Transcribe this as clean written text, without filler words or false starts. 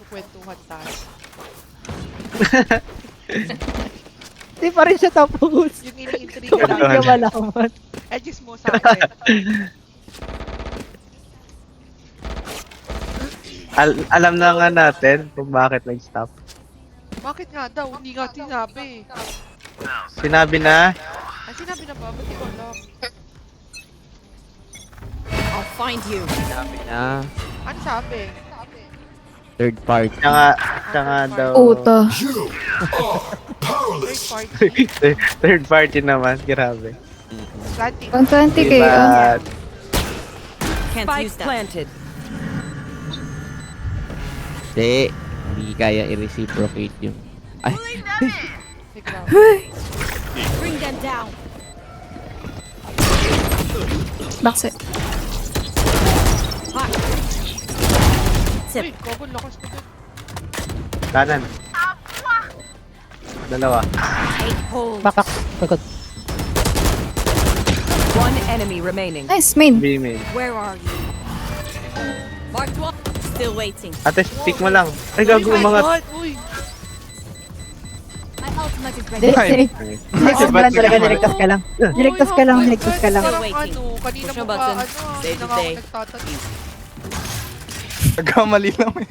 magkwentuhan tayo. Di pa rin siya tapos. Yung ini-intriga Hindi lang. niya malaman. Edges mo sa akin. Alam na nga natin kung bakit nag-stop. Bakit nga daw? Hindi nga sinabi. Sinabi na, Ay, sinabi na ba? Ba't di ko alam? I'll find you. Sabi na, Ano sabi? third party. siya nga daw. Uta. Third party. Third party naman, grabe. Planting. 120k Diba? ah. Can't Spike use that. planted. Hindi kaya i-reciprocate yung... Ay, Ikaw. Bring them down. Bakse. Uy, Kogon, lakas ko dun. Kanan. Dalawa. Hold. bakak. Pagod. One enemy remaining. Nice, main. B-main. Where are you? Marked one. Still waiting. Ate, stick mo lang. Ay, Uy, gago my mga... God! Uy! My ultimate is Di, ready. niligtas ka lang talaga, niligtas ka lang. Niligtas ka lang, niligtas ka lang. Parang Waiting. ano, kanina Push mo your pa, button. ano, Save hindi the na nga ako day. nagtatanim. Nagkamali lang eh.